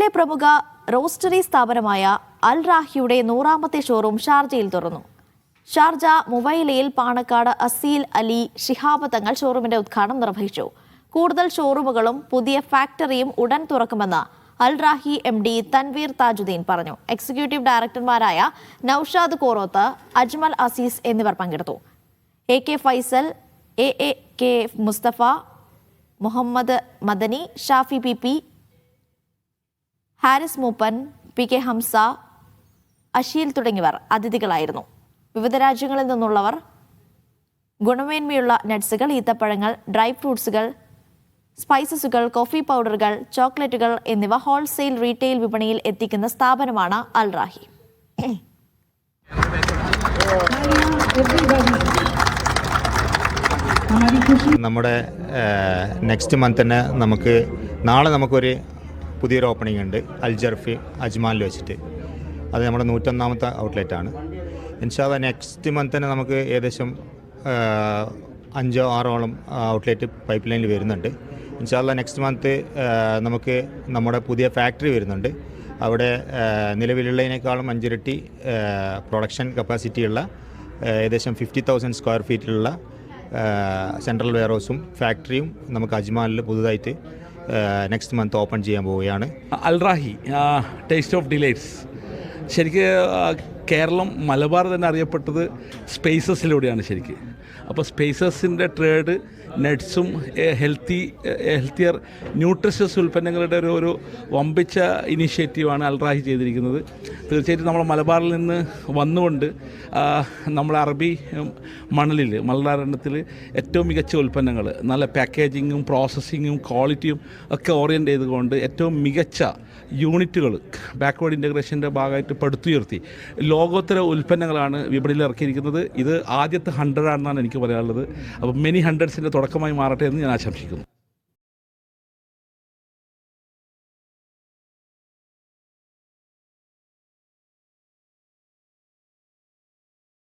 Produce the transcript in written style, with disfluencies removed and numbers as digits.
ദുബൈയിലെ പ്രമുഖ റോസ്റ്ററി സ്ഥാപനമായ അൽ റാഹിയുടെ 100ാമത്തെ ഷോറൂം ഷാർജയിൽ തുറന്നു. ഷാർജ മുവൈലയിൽ പാണക്കാട് അസീൽ അലി ശിഹാബ് തങ്ങൾ ഷോറൂമിന്റെ ഉദ്ഘാടനം നിർവഹിച്ചു. കൂടുതൽ ഷോറൂമുകളും പുതിയ ഫാക്ടറിയും ഉടൻ തുറക്കുമെന്ന് അൽ റാഹി MD തൻവീർ താജുദ്ദീൻ പറഞ്ഞു. എക്സിക്യൂട്ടീവ് ഡയറക്ടർമാരായ നൌഷാദ് കോറോത്ത്, അജ്മൽ അസീസ് എന്നിവർ പങ്കെടുത്തു. AK Faisal, AK Mustafa, Muhammad Madani, Shafi PP, Haris മൂപ്പൻ, PK ഹംസ, അഷീൽ തുടങ്ങിയവർ അതിഥികളായിരുന്നു. വിവിധ രാജ്യങ്ങളിൽ നിന്നുള്ളവർ ഗുണമേന്മയുള്ള നട്ട്സുകൾ, ഈത്തപ്പഴങ്ങൾ, ഡ്രൈ ഫ്രൂട്ട്സുകൾ, സ്പൈസസുകൾ, കോഫി പൗഡറുകൾ, ചോക്ലേറ്റുകൾ എന്നിവ ഹോൾസെയിൽ റീറ്റെയിൽ വിപണിയിൽ എത്തിക്കുന്ന സ്ഥാപനമാണ് അൽ റാഹി. നമ്മുടെ നെക്സ്റ്റ് മന്ത് തന്നെ നാളെ നമുക്കൊരു പുതിയൊരു ഓപ്പണിംഗ് ഉണ്ട് അൽജർഫി അജ്മാനിൽ വെച്ചിട്ട്. അത് നമ്മുടെ 101ാമത്തെ ഔട്ട്ലെറ്റാണ്. ഇൻഷാ അല്ലാഹ് നെക്സ്റ്റ് മന്ത് തന്നെ നമുക്ക് ഏകദേശം 5-6ഓളം ഔട്ട്ലെറ്റ് പൈപ്പ് ലൈനിൽ വരുന്നുണ്ട്. ഇൻഷാ അല്ലാഹ് നെക്സ്റ്റ് മന്ത് നമുക്ക് നമ്മുടെ പുതിയ ഫാക്ടറി വരുന്നുണ്ട്. അവിടെ നിലവിലുള്ളതിനേക്കാളും 5 ഇരട്ടി പ്രൊഡക്ഷൻ കപ്പാസിറ്റിയുള്ള ഏകദേശം 50,000 സ്ക്വയർ ഫീറ്റിലുള്ള സെൻട്രൽ വെയർഹൗസും ഫാക്ടറിയും നമുക്ക് അജ്മാനിൽ പുതുതായിട്ട് നെക്സ്റ്റ് മന്ത് ഓപ്പൺ ചെയ്യാൻ പോവുകയാണ്. അൽ റാഹി ടേസ്റ്റ് ഓഫ് ഡിലൈറ്റ്സ്. ശരിക്ക് കേരളം മലബാർ തന്നെ അറിയപ്പെട്ടത് സ്പൈസസിലൂടെയാണ് ശരിക്ക്. അപ്പോൾ സ്പൈസസിൻ്റെ ട്രേഡ്, നട്ട്സും ഹെൽത്തിയർ ന്യൂട്രിഷ്യസ് ഉൽപ്പന്നങ്ങളുടെ ഒരു വമ്പിച്ച ഇനീഷ്യേറ്റീവാണ് അൽ റാഹി ചെയ്തിരിക്കുന്നത്. തീർച്ചയായിട്ടും നമ്മൾ മലബാറിൽ നിന്ന് വന്നുകൊണ്ട് നമ്മൾ അറബി മണലാരണ്യത്തിൽ ഏറ്റവും മികച്ച ഉൽപ്പന്നങ്ങൾ, നല്ല പാക്കേജിങ്ങും പ്രോസസ്സിങ്ങും ക്വാളിറ്റിയും ഒക്കെ ഓറിയൻ്റ് ചെയ്തുകൊണ്ട് ഏറ്റവും മികച്ച യൂണിറ്റുകൾ ബാക്ക്വേർഡ് ഇൻ്റഗ്രേഷൻ്റെ ഭാഗമായിട്ട് പടുത്തുയർത്തി ലോകോത്തര ഉൽപ്പന്നങ്ങളാണ് വിപണിയിൽ ഇറക്കിയിരിക്കുന്നത്. ഇത് ആദ്യത്തെ 100 ആണെന്നാണ് എനിക്ക് പറയാനുള്ളത്. അപ്പോൾ മെനി ഹൺഡ്രഡ്സിൻ്റെ തുടക്കമായി മാറട്ടെ എന്ന് ഞാൻ ആശംസിക്കുന്നു.